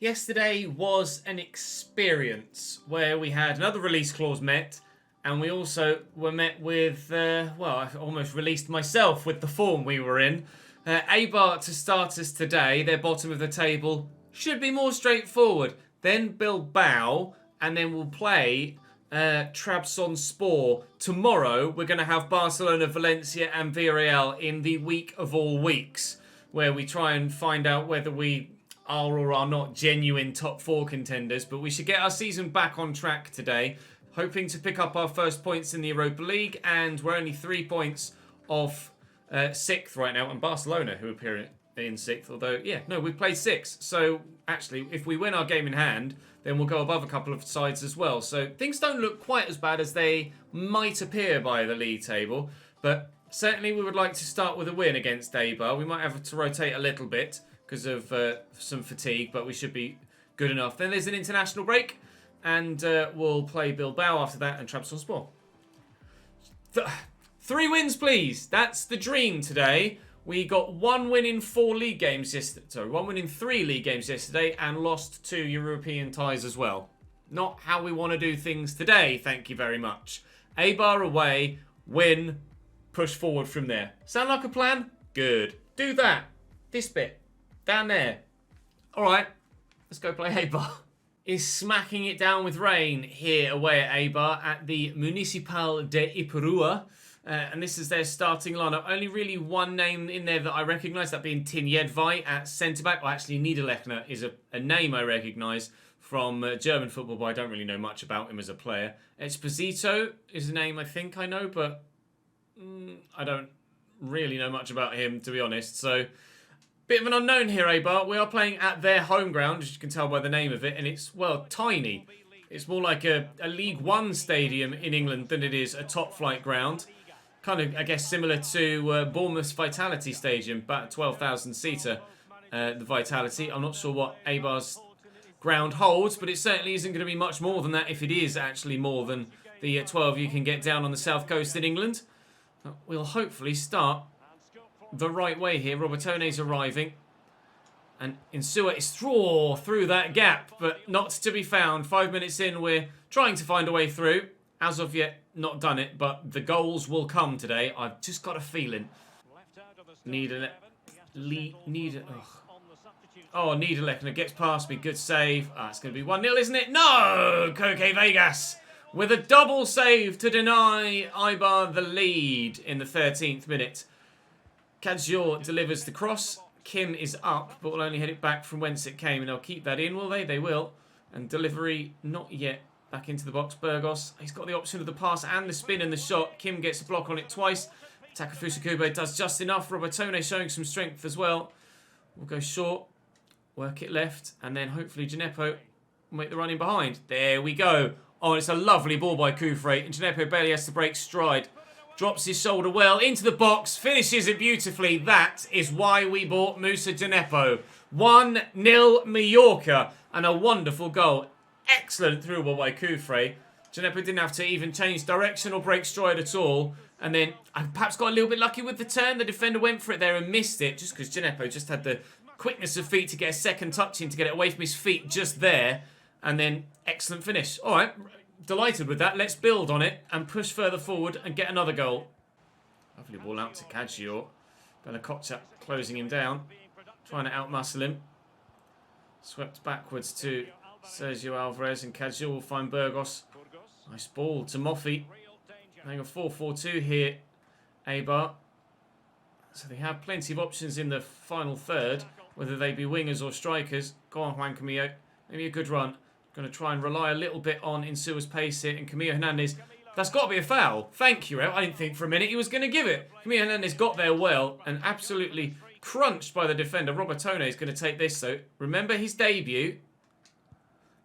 Yesterday was an experience where we had another release clause met, and we also were met with, well, I almost released myself with the form we were in. Eibar to start us today, their bottom of the table should be more straightforward. Then Bilbao, and then we'll play Trabzonspor. Tomorrow, we're going to have Barcelona, Valencia and Villarreal in the week of all weeks, where we try and find out whether we are or are not genuine top four contenders. But we should get our season back on track today, hoping to pick up our first points in the Europa League, and we're only 3 points off 6th right now, and Barcelona, who appear in 6th, although, yeah, no, we've played 6. So, actually, if we win our game in hand, then we'll go above a couple of sides as well. So, things don't look quite as bad as they might appear by the league table, but certainly we would like to start with a win against Eibar. We might have to rotate a little bit because of some fatigue, but we should be good enough. Then there's an international break, and we'll play Bilbao after that and Trabzonspor. 3 wins, please. That's the dream today. We got 1 win in 4 league games yesterday. Sorry, 1 win in 3 league games yesterday, and lost 2 European ties as well. Not how we want to do things today, thank you very much. Eibar away, win, push forward from there. Sound like a plan? Good. Do that. This bit. Down there. Alright, let's go play Eibar. Is smacking it down with rain here away at Eibar at the Municipal de Ep4. And this is their starting lineup. Only really one name in there that I recognise, that being Tinjedvai at centre-back. Well, actually, Niederlechner is a name I recognise from German football, but I don't really know much about him as a player. Esposito is a name I think I know, but I don't really know much about him, to be honest. So, bit of an unknown here, Eibar. We are playing at their home ground, as you can tell by the name of it, and it's, well, tiny. It's more like a League One stadium in England than it is a top-flight ground. Kind of, I guess, similar to Bournemouth's Vitality Stadium, about 12,000-seater, the Vitality. I'm not sure what Eibar's ground holds, but it certainly isn't going to be much more than that, if it is actually more than the 12 you can get down on the south coast in England. But we'll hopefully start the right way here. Robertone's arriving, and Insua is through that gap, but not to be found. 5 minutes in, we're trying to find a way through. As of yet, not done it, but the goals will come today. I've just got a feeling. Niederlechner gets past me. Good save. It's going to be 1-0, isn't it? No! Koke Vegas with a double save to deny Eibar the lead in the 13th minute. Kajor delivers the cross. Kim is up, but will only head it back from whence it came, and they'll keep that in, will they? They will. And delivery not yet. Back into the box, Burgos. He's got the option of the pass and the spin and the shot. Kim gets a block on it twice. Takafusa Kube does just enough. Robertone showing some strength as well. We'll go short. Work it left. And then hopefully Gineppo will make the run in behind. There we go. Oh, it's a lovely ball by Kufre. And Gineppo barely has to break stride. Drops his shoulder well into the box. Finishes it beautifully. That is why we bought Musa Gineppo. 1-0 Mallorca. And a wonderful goal. Excellent through ball by Kufre. Gineppo didn't have to even change direction or break stride at all. And then I perhaps got a little bit lucky with the turn. The defender went for it there and missed it, just because Gineppo just had the quickness of feet to get a second touch in, to get it away from his feet just there. And then excellent finish. All right, delighted with that. Let's build on it and push further forward and get another goal. Lovely ball out to Kajor. Belakotchak closing him down, trying to outmuscle him. Swept backwards to Sergio Alvarez, and Kajor will find Burgos. Nice ball to Moffi. Playing a 4-4-2 here, Eibar. So they have plenty of options in the final third, whether they be wingers or strikers. Go on, Juan Camillo. Maybe a good run. Going to try and rely a little bit on Insua's pace here, and Camillo Hernandez. That's got to be a foul. Thank you, I didn't think for a minute he was going to give it. Camillo Hernandez got there well and absolutely crunched by the defender. Robertone is going to take this, though. Remember his debut?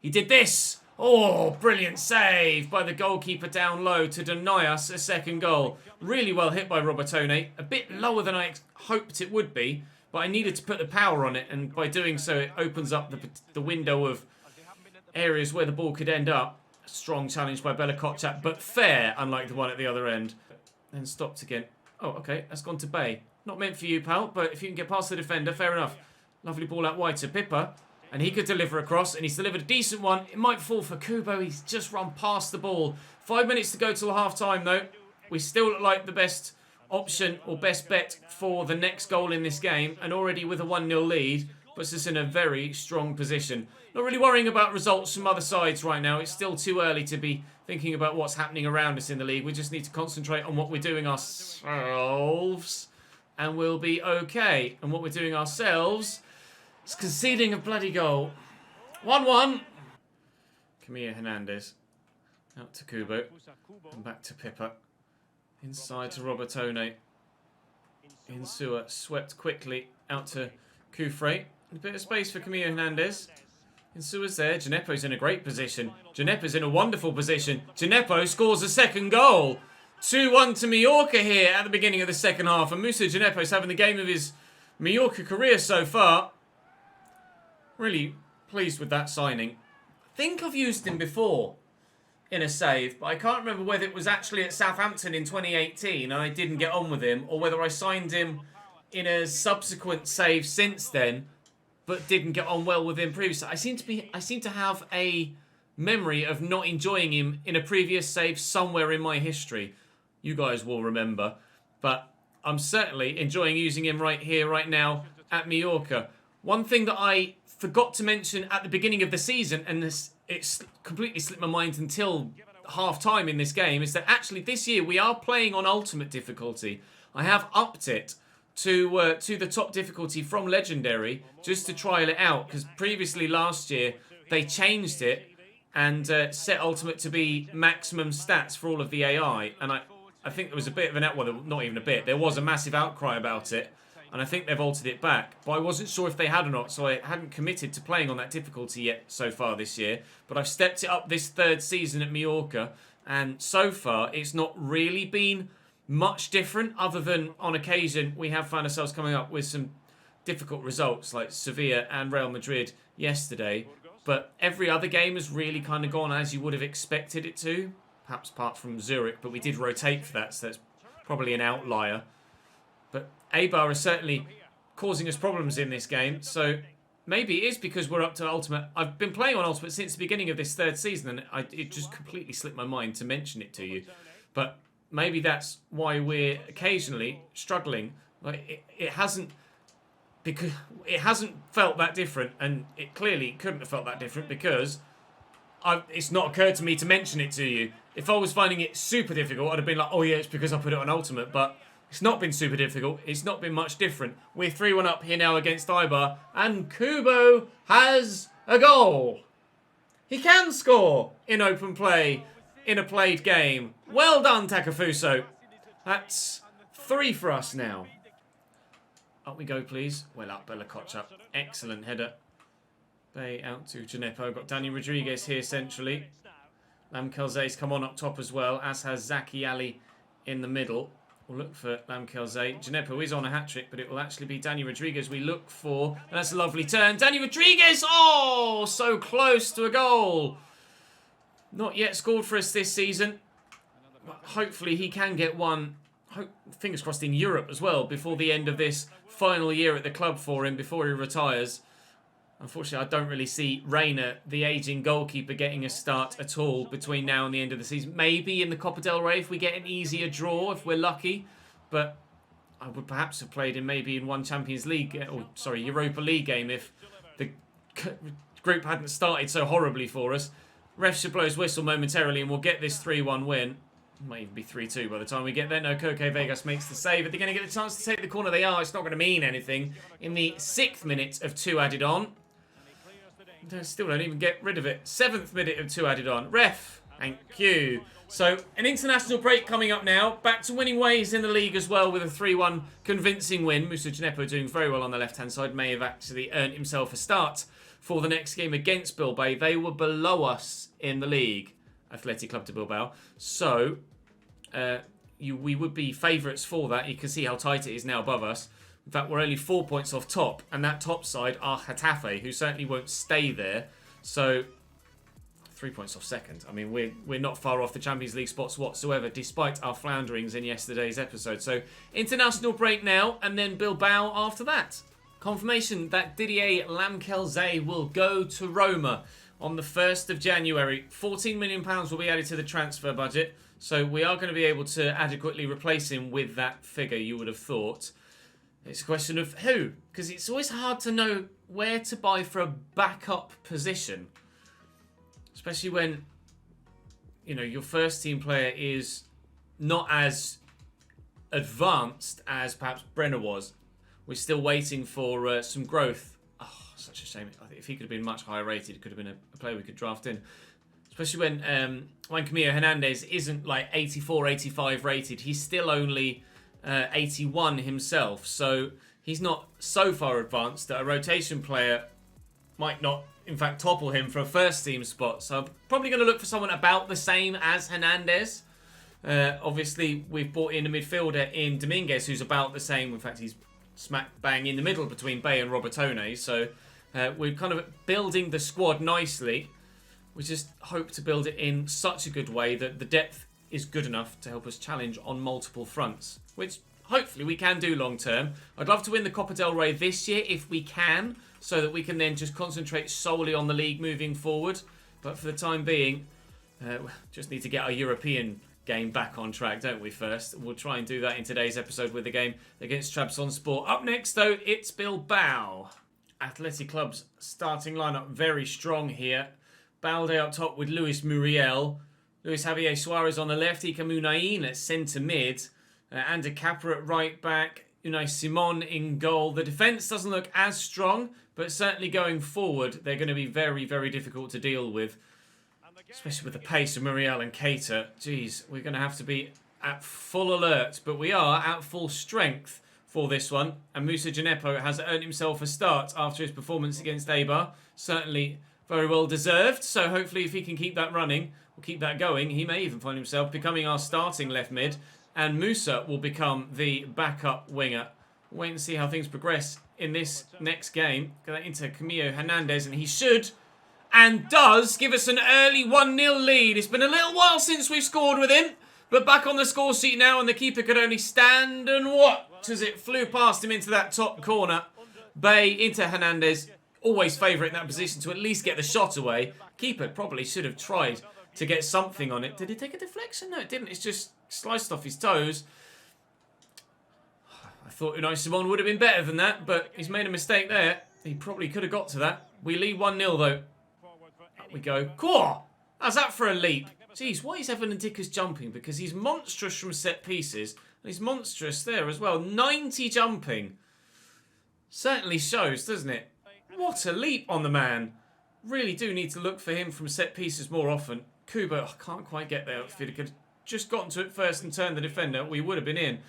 He did this. Oh, brilliant save by the goalkeeper down low to deny us a second goal. Really well hit by Robertone. A bit lower than I hoped it would be, but I needed to put the power on it, and by doing so, it opens up the window of areas where the ball could end up. A strong challenge by Belakotchak, but fair, unlike the one at the other end. Then stopped again. Oh, okay, that's gone to Bay. Not meant for you, pal, but if you can get past the defender, fair enough. Lovely ball out wide to Pippa. And he could deliver across, and he's delivered a decent one. It might fall for Kubo. He's just run past the ball. 5 minutes to go till half-time, though. We still look like the best option or best bet for the next goal in this game. And already with a 1-0 lead, puts us in a very strong position. Not really worrying about results from other sides right now. It's still too early to be thinking about what's happening around us in the league. We just need to concentrate on what we're doing ourselves, and we'll be okay. And what we're doing ourselves is conceding a bloody goal. 1-1. Camilla Hernandez. Out to Kubo. And back to Pippa. Inside to Robertone. Insua swept quickly out to Kufre. A bit of space for Camilla Hernandez. Insua's there. Gineppo's in a great position. Gineppo's in a wonderful position. Gineppo scores a second goal. 2-1 to Mallorca here at the beginning of the second half. And Musa Gineppo's having the game of his Mallorca career so far. Really pleased with that signing. I think I've used him before in a save, but I can't remember whether it was actually at Southampton in 2018 and I didn't get on with him, or whether I signed him in a subsequent save since then, but didn't get on well with him previously. I seem to have a memory of not enjoying him in a previous save somewhere in my history. You guys will remember, but I'm certainly enjoying using him right here, right now at Mallorca. One thing that I forgot to mention at the beginning of the season, and it's completely slipped my mind until half-time in this game, is that actually this year we are playing on ultimate difficulty. I have upped it to the top difficulty from Legendary just to trial it out, because previously last year they changed it and set ultimate to be maximum stats for all of the AI, and I think there was a bit of not even a bit, there was a massive outcry about it. And I think they've altered it back. But I wasn't sure if they had or not, so I hadn't committed to playing on that difficulty yet so far this year. But I've stepped it up this third season at Mallorca. And so far, it's not really been much different, other than on occasion we have found ourselves coming up with some difficult results, like Sevilla and Real Madrid yesterday. But every other game has really kind of gone as you would have expected it to. Perhaps apart from Zurich, but we did rotate for that, so that's probably an outlier. But Eibar is certainly causing us problems in this game. So maybe it is because we're up to Ultimate. I've been playing on Ultimate since the beginning of this third season, and it just completely slipped my mind to mention it to you. But maybe that's why we're occasionally struggling. Like it hasn't felt that different, and it clearly couldn't have felt that different because it's not occurred to me to mention it to you. If I was finding it super difficult, I'd have been like, oh yeah, it's because I put it on Ultimate, but it's not been super difficult. It's not been much different. We're 3-1 up here now against Eibar. And Kubo has a goal. He can score in open play in a played game. Well done, Takafuso. That's 3 for us now. Up we go, please. Well up, Bella Koch. Excellent header. Bay out to Gineppo. Got Danny Rodriguez here centrally. Lamkelze's come on up top as well, as has Zaki Ali in the middle. We'll look for Lamkelze. Gineppo is on a hat-trick, but it will actually be Danny Rodriguez we look for. And that's a lovely turn. Danny Rodriguez! Oh, so close to a goal. Not yet scored for us this season. But hopefully he can get one, fingers crossed, in Europe as well, before the end of this final year at the club for him, before he retires. Unfortunately, I don't really see Reina, the ageing goalkeeper, getting a start at all between now and the end of the season. Maybe in the Copa del Rey if we get an easier draw, if we're lucky. But I would perhaps have played him maybe in one Champions League, Europa League game if the group hadn't started so horribly for us. Ref should blow his whistle momentarily and we'll get this 3-1 win. It might even be 3-2 by the time we get there. No, Koke Vegas makes the save. Are they going to get a chance to take the corner? They are. It's not going to mean anything. In the 6th minute of 2 added on. Still don't even get rid of it. 7th minute of 2 added on. Ref, thank you. So, an international break coming up now. Back to winning ways in the league as well with a 3-1 convincing win. Musa Gineppo doing very well on the left-hand side. May have actually earned himself a start for the next game against Bilbao. They were below us in the league, Athletic Club de Bilbao. So, we would be favourites for that. You can see how tight it is now above us. In fact, we're only 4 points off top, and that top side are Getafe, who certainly won't stay there. So, 3 points off second. I mean, we're not far off the Champions League spots whatsoever, despite our flounderings in yesterday's episode. So, international break now, and then Bilbao after that. Confirmation that Didier Lamkelzee will go to Roma on the 1st of January. £14 million will be added to the transfer budget. So we are going to be able to adequately replace him with that figure, you would have thought. It's a question of who, because it's always hard to know where to buy for a backup position. Especially when, you know, your first team player is not as advanced as perhaps Brenner was. We're still waiting for some growth. Oh, such a shame. I think if he could have been much higher rated, it could have been a player we could draft in. Especially when Camilo Hernandez isn't like 84, 85 rated. He's still only 81 himself. So he's not so far advanced that a rotation player might not, in fact, topple him for a first team spot. So I'm probably going to look for someone about the same as Hernandez. Obviously, we've brought in a midfielder in Dominguez who's about the same. In fact, he's smack bang in the middle between Bay and Robertone. So we're kind of building the squad nicely. We just hope to build it in such a good way that the depth is good enough to help us challenge on multiple fronts, which hopefully we can do long term. I'd love to win the Copa del Rey this year if we can, so that we can then just concentrate solely on the league moving forward. But for the time being, just need to get our European game back on track, don't we, first? We'll try and do that in today's episode with the game against Trabzonspor. Up next, though, it's Bilbao. Athletic Club's starting lineup very strong here. Balde up top with Luis Muriel. Luis Javier Suarez on the left. Ika Munain at centre mid. Ander Kappa at right back. Unai Simon in goal. The defence doesn't look as strong, but certainly going forward, they're going to be very, very difficult to deal with. Especially with the pace of Muriel and Keita. Jeez, we're going to have to be at full alert, but we are at full strength for this one. And Musa Djenepo has earned himself a start after his performance against Eibar. Certainly very well deserved, so hopefully if he can keep that running, or keep that going, he may even find himself becoming our starting left mid, and Musa will become the backup winger. Wait and see how things progress in this next game. Get that into Camilo Hernandez, and he should, and does, give us an early 1-0 lead. It's been a little while since we've scored with him, but back on the score sheet now, and the keeper could only stand and watch as it flew past him into that top corner. Bay into Hernandez. Always favourite in that position to at least get the shot away. Keeper probably should have tried to get something on it. Did he take a deflection? No, it didn't. It's just sliced off his toes. I thought Unai Simon would have been better than that, but he's made a mistake there. He probably could have got to that. We lead 1-0 though. Up we go. Cool! How's that for a leap? Jeez, why is Evan Ndicka's jumping? Because he's monstrous from set pieces. And he's monstrous there as well. 90 jumping. Certainly shows, doesn't it? What a leap on the man. Really do need to look for him from set pieces more often. Kubo, I can't quite get there. If he could have just gotten to it first and turned the defender, we would have been in.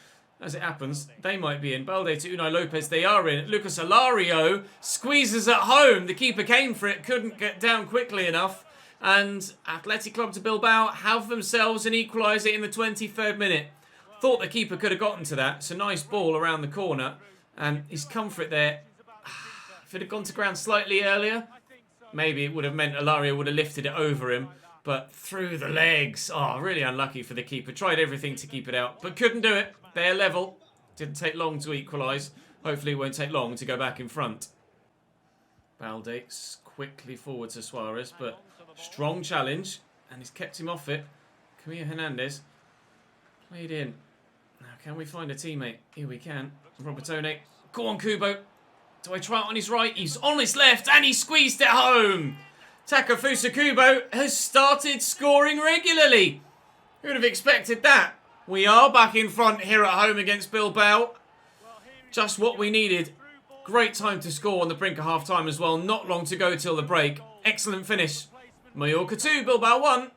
As it happens, they might be in. Balde to Unai Lopez, they are in. Lucas Alario squeezes at home. The keeper came for it, couldn't get down quickly enough. And Athletic Club to Bilbao have themselves an equaliser in the 23rd minute. Thought the keeper could have gotten to that. It's a nice ball around the corner. And he's come for it there. If it had gone to ground slightly earlier, maybe it would have meant Alario would have lifted it over him. But through the legs. Oh, really unlucky for the keeper. Tried everything to keep it out, but couldn't do it. They're level. Didn't take long to equalise. Hopefully it won't take long to go back in front. Balde quickly forward to Suarez, but strong challenge. And he's kept him off it. Camilo Hernandez played in. Now, can we find a teammate? Here we can. Robertone. Go on, Kubo. Do I try it on his right? He's on his left, and he squeezed it home. Takefusa Kubo has started scoring regularly. Who would have expected that? We are back in front here at home against Bilbao. Just what we needed. Great time to score on the brink of half-time as well. Not long to go till the break. Excellent finish. Mallorca 2, Bilbao 1.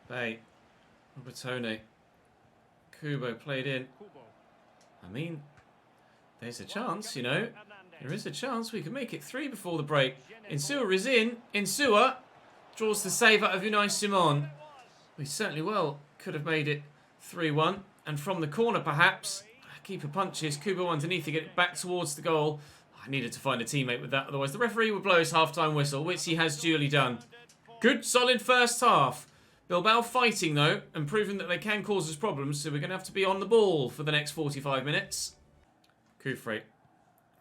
Bay. Robertone. Kubo played in. I mean, there's a chance, you know. There is a chance we can make it 3 before the break. Insua is in. Insua draws the save out of Unai Simon. We certainly well could have made it 3-1. And from the corner, perhaps, keeper punches. Kubo underneath to get it back towards the goal. I needed to find a teammate with that. Otherwise, the referee would blow his half-time whistle, which he has duly done. Good, solid first half. Bilbao fighting, though, and proving that they can cause us problems. So we're going to have to be on the ball for the next 45 minutes. Kufre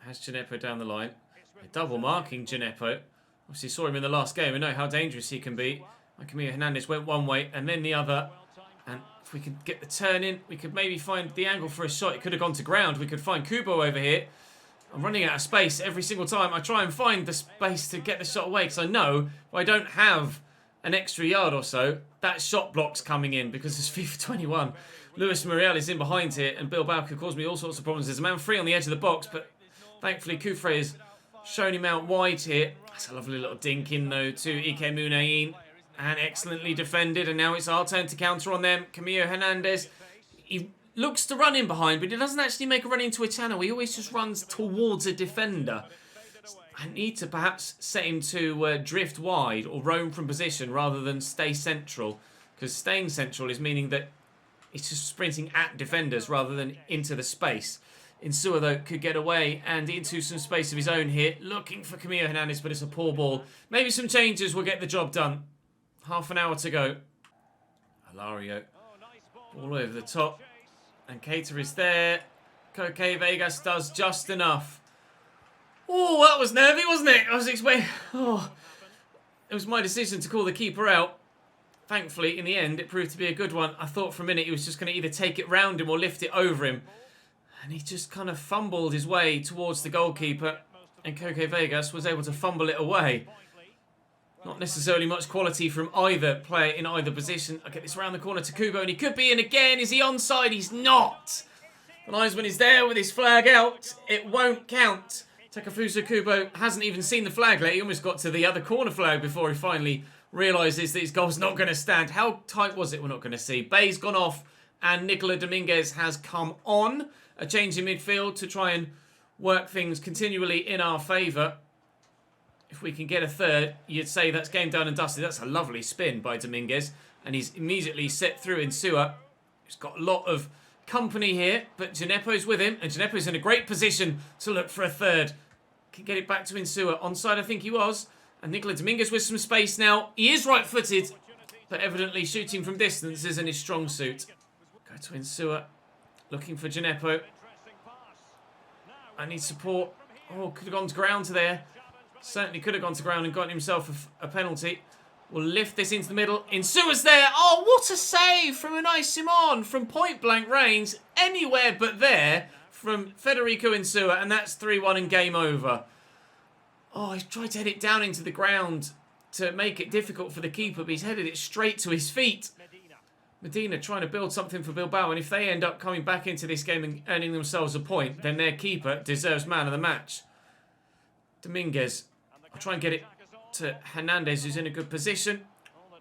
Has Gineppo down the line. They're double marking Gineppo. Obviously saw him in the last game and know how dangerous he can be. Camilo Hernandez went one way and then the other. And if we could get the turn in, we could maybe find the angle for a shot. It could have gone to ground. We could find Kubo over here. I'm running out of space every single time I try and find the space to get the shot away, because I know if I don't have an extra yard or so, that shot block's coming in because it's FIFA 21. Luis Muriel is in behind here, and Bilbao could cause me all sorts of problems. There's a man free on the edge of the box, but thankfully Kufre has shown him out wide here. That's a lovely little dink in, though, to Ike Munayin. And excellently defended, and now it's our turn to counter on them. Camilo Hernandez, he looks to run in behind, but he doesn't actually make a run into a channel. He always just runs towards a defender. I need to perhaps set him to drift wide or roam from position rather than stay central, because staying central is meaning that it's just sprinting at defenders rather than into the space. Insua, though, could get away and into some space of his own here, looking for Camilo Hernandez, but it's a poor ball. Maybe some changes will get the job done. Half an hour to go. Alario, all over the top. And Keita is there. Koke Vegas does just enough. Oh, that was nervy, wasn't it? I was expecting... Oh, it was my decision to call the keeper out. Thankfully, in the end, it proved to be a good one. I thought for a minute he was just going to either take it round him or lift it over him. And he just kind of fumbled his way towards the goalkeeper. And Koke Vegas was able to fumble it away. Not necessarily much quality from either player in either position. I get this around the corner to Kubo, and he could be in again. Is he onside? He's not. The linesman is there with his flag out. It won't count. Takefusa Kubo hasn't even seen the flag yet. He almost got to the other corner flag before he finally realises that his goal's not going to stand. How tight was it? We're not going to see. Bay's gone off, and Nicola Dominguez has come on. A change in midfield to try and work things continually in our favour. If we can get a third, you'd say that's game done and dusted. That's a lovely spin by Dominguez. And he's immediately set through Insua. He's got a lot of company here, but Gineppo's with him. And Gineppo's in a great position to look for a third. Can get it back to Insua. Onside, I think he was. And Nicola Dominguez with some space now. He is right-footed, but evidently shooting from distance isn't his strong suit. Go to Insua. Looking for Gineppo. I need support. Oh, could have gone to ground there. Certainly could have gone to ground and gotten himself a penalty. We'll lift this into the middle. Insua's there. Oh, what a save from Unai Simon from point-blank range. Anywhere but there from Federico Insua. And that's 3-1 and game over. Oh, he's tried to head it down into the ground to make it difficult for the keeper, but he's headed it straight to his feet. Medina trying to build something for Bilbao, and if they end up coming back into this game and earning themselves a point, then their keeper deserves man of the match. Dominguez, I'll try and get it to Hernandez, who's in a good position.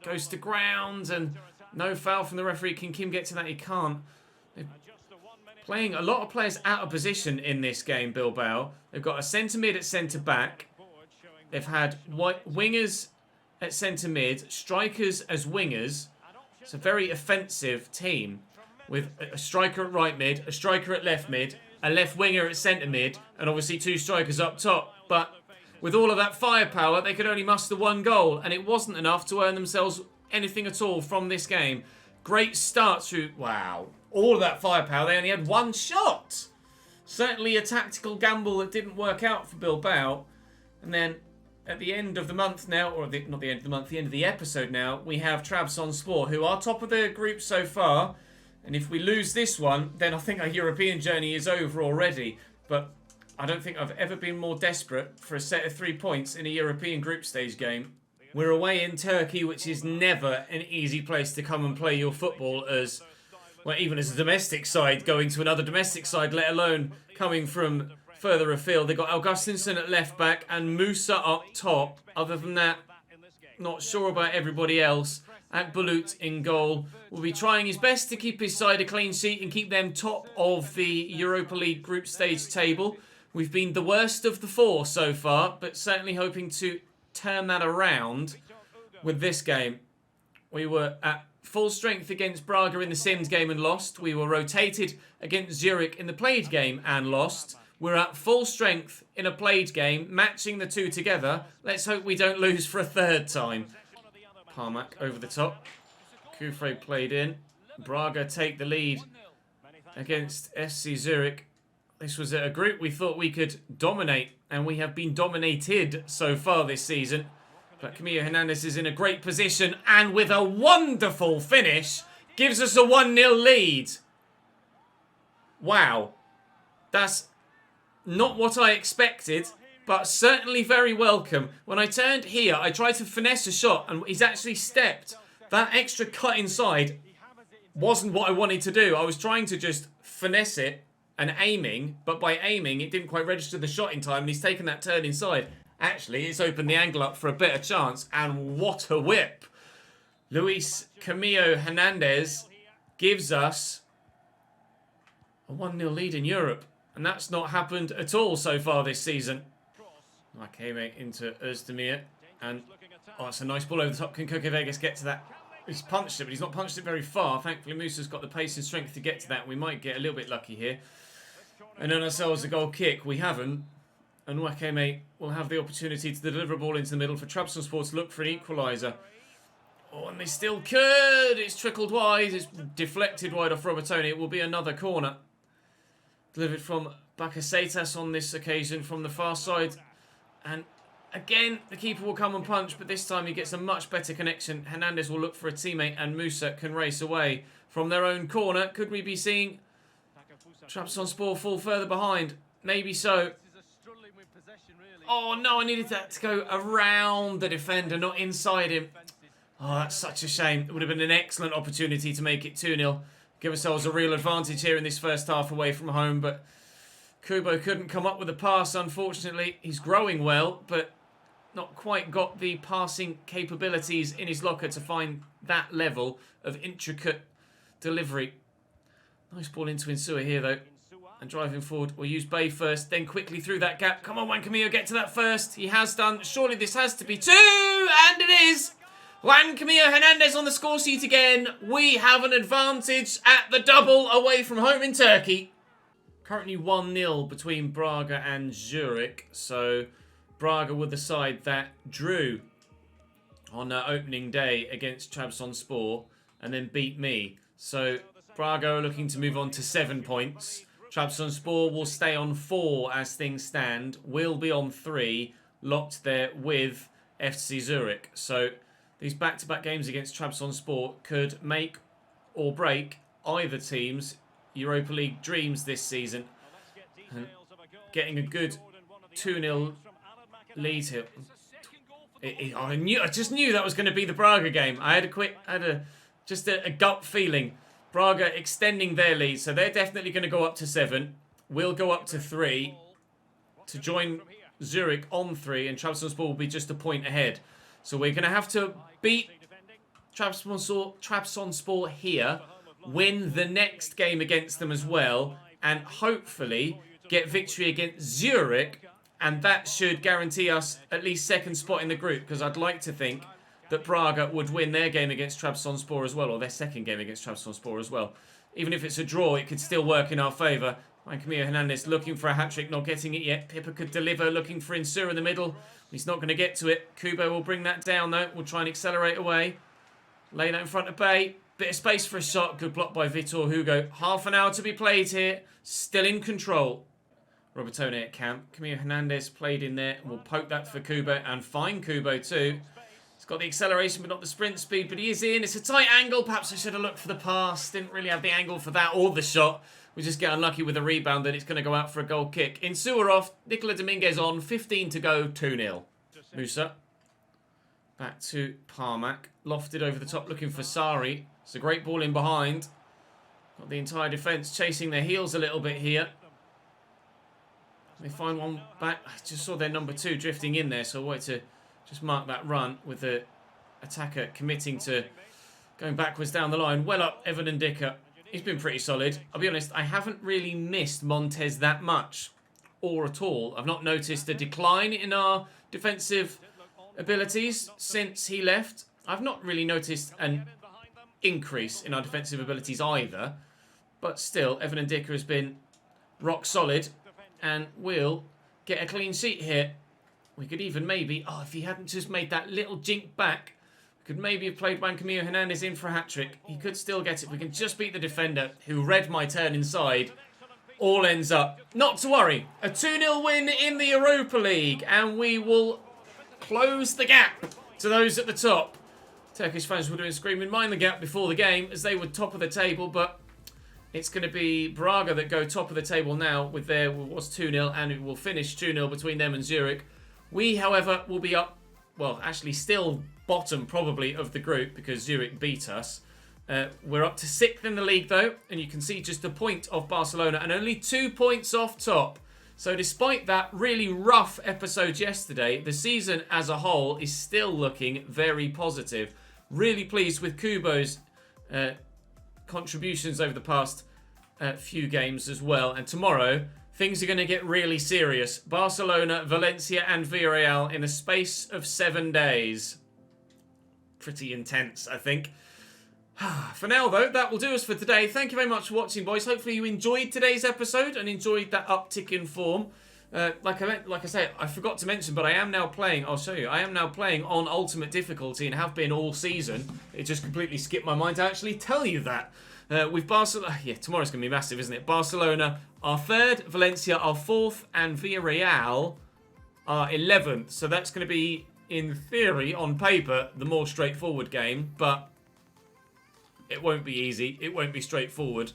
Goes to ground, and no foul from the referee. Can Kim get to that? He can't. They're playing a lot of players out of position in this game, Bilbao. They've got a centre mid at centre back. They've had wingers at centre mid, strikers as wingers. It's a very offensive team with a striker at right mid, a striker at left mid, a left winger at centre mid, and obviously two strikers up top. But with all of that firepower, they could only muster one goal, and it wasn't enough to earn themselves anything at all from this game. Great start to... Wow. All of that firepower, they only had one shot. Certainly a tactical gamble that didn't work out for Bilbao. And then at the end of the month now, or not the end of the month, the end of the episode now, we have Trabzonspor, who are top of the group so far. And if we lose this one, then I think our European journey is over already. But I don't think I've ever been more desperate for a set of 3 points in a European group stage game. We're away in Turkey, which is never an easy place to come and play your football as, well, even as a domestic side, going to another domestic side, let alone coming from further afield. They've got Augustinson at left back and Musa up top. Other than that, not sure about everybody else. Akbulut in goal will be trying his best to keep his side a clean sheet and keep them top of the Europa League group stage table. We've been the worst of the 4 so far, but certainly hoping to turn that around with this game. We were at full strength against Braga in the Sims game and lost. We were rotated against Zurich in the played game and lost. We're at full strength in a played game, matching the two together. Let's hope we don't lose for a third time. Parmak over the top. Kufre played in. Braga take the lead against SC Zurich. This was a group we thought we could dominate, and we have been dominated so far this season. But Camilo Hernandez is in a great position, and with a wonderful finish, gives us a 1-0 lead. Wow. That's not what I expected, but certainly very welcome. When I turned here, I tried to finesse a shot, and he's actually stepped. That extra cut inside wasn't what I wanted to do. I was trying to just finesse it and aiming, but by aiming, it didn't quite register the shot in time, and he's taken that turn inside. Actually, it's opened the angle up for a better chance, and what a whip. Luis Camilo Hernandez gives us a 1-0 lead in Europe, and that's not happened at all so far this season. Wakeme into Özdemir, and it's a nice ball over the top. Can Koke Vegas get to that? He's punched it, but he's not punched it very far. Thankfully, Musa's got the pace and strength to get to that. We might get a little bit lucky here. And earn ourselves a goal kick. We haven't. And Wakeme will have the opportunity to deliver a ball into the middle for Trabzonspor to look for an equaliser. Oh, and they still could. It's trickled wide. It's deflected wide off Robertone. It will be another corner. Delivered from Bakasetas on this occasion from the far side. And again, the keeper will come and punch, but this time he gets a much better connection. Hernandez will look for a teammate, and Musa can race away from their own corner. Could we be seeing Trabzonspor fall further behind? Maybe so. Oh no, I needed that to go around the defender, not inside him. Oh, that's such a shame. It would have been an excellent opportunity to make it 2-0. Give ourselves a real advantage here in this first half away from home, but Kubo couldn't come up with a pass, unfortunately. He's growing well, but not quite got the passing capabilities in his locker to find that level of intricate delivery. Nice ball into Insua here, though. And driving forward, we'll use Bay first, then quickly through that gap. Come on, Juan Camilo, get to that first. He has done. Surely this has to be 2, and it is. Juan Camilo Hernandez on the score sheet again. We have an advantage at the double away from home in Turkey. Currently 1-0 between Braga and Zurich. So Braga were the side that drew on opening day against Trabzonspor and then beat me. So Braga are looking to move on to 7 points. Trabzonspor will stay on 4 as things stand. Will be on 3, locked there with FC Zurich. So these back-to-back games against Trabzonspor could make or break either team's Europa League dreams this season. And getting a good 2-0 lead here. I just knew that was going to be the Braga game. I had a gut feeling. Braga extending their lead, so they're definitely going to go up to 7. We'll go up to 3 to join Zurich on 3, and Trabzonspor will be just a point ahead. So we're going to have to beat Trabzonspor here, win the next game against them as well, and hopefully get victory against Zurich, and that should guarantee us at least second spot in the group, because I'd like to think that Braga would win their game against Trabzonspor as well, or their second game against Trabzonspor as well. Even if it's a draw, it could still work in our favour. Camilo Hernandez looking for a hat-trick, not getting it yet. Pippa could deliver, looking for Insura in the middle. He's not going to get to it. Kubo will bring that down, though. We'll try and accelerate away. Lay that in front of Bay. Bit of space for a shot. Good block by Vitor Hugo. Half an hour to be played here. Still in control. Robertone at camp. Camilo Hernandez played in there. We'll poke that for Kubo, and find Kubo too. He's got the acceleration but not the sprint speed, but he is in. It's a tight angle. Perhaps I should have looked for the pass. Didn't really have the angle for that or the shot. We just get unlucky with a rebound that it's going to go out for a goal kick. Insua off. Nicola Dominguez on. 15 to go. 2-0. Musa. Back to Parmak. Lofted over the top looking for Sari. It's a great ball in behind. Got the entire defence chasing their heels a little bit here. They find one back. I just saw their number 2 drifting in there, so I wanted to just mark that run with the attacker committing to going backwards down the line. Well up, Evan and Dicker. He's been pretty solid. I'll be honest, I haven't really missed Montez that much, or at all. I've not noticed a decline in our defensive abilities since he left. I've not really noticed an increase in our defensive abilities either. But still, Evan and Dicker has been rock solid and will get a clean sheet here. We could even maybe, if he hadn't just made that little jink back, we could maybe have played Juan Camilo Hernandez in for a hat-trick. He could still get it. We can just beat the defender who read my turn inside all ends up. Not to worry, a 2-0 win in the Europa League, and we will close the gap to those at the top. Turkish fans were doing screaming mind the gap before the game as they were top of the table, but it's going to be Braga that go top of the table now with their was 2-0, and it will finish 2-0 between them and Zurich. We, however, will be up, well, actually still bottom probably of the group because Zurich beat us. We're up to 6th in the league though, and you can see just a point off Barcelona and only 2 points off top. So despite that really rough episode yesterday, the season as a whole is still looking very positive. Really pleased with Kubo's contributions over the past few games as well. And tomorrow, things are going to get really serious. Barcelona, Valencia and Villarreal in a space of 7 days. Pretty intense, I think. For now, though, that will do us for today. Thank you very much for watching, boys. Hopefully you enjoyed today's episode and enjoyed that uptick in form. Like I say, I forgot to mention, but I am now playing, I'll show you, I am now playing on Ultimate Difficulty and have been all season. It just completely skipped my mind to actually tell you that. With Barcelona, yeah, tomorrow's going to be massive, isn't it? Barcelona are 3rd, Valencia are 4th, and Villarreal are 11th. So that's going to be, in theory, on paper, the more straightforward game, but it won't be easy. It won't be straightforward.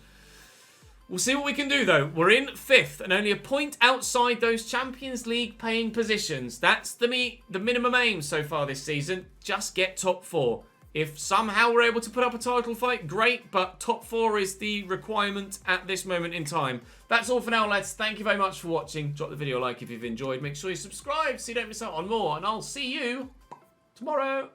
We'll see what we can do, though. We're in 5th and only a point outside those Champions League paying positions. That's the minimum aim so far this season. Just get top 4. If somehow we're able to put up a title fight, great, but top 4 is the requirement at this moment in time. That's all for now, lads. Thank you very much for watching. Drop the video a like if you've enjoyed. Make sure you subscribe so you don't miss out on more, and I'll see you tomorrow.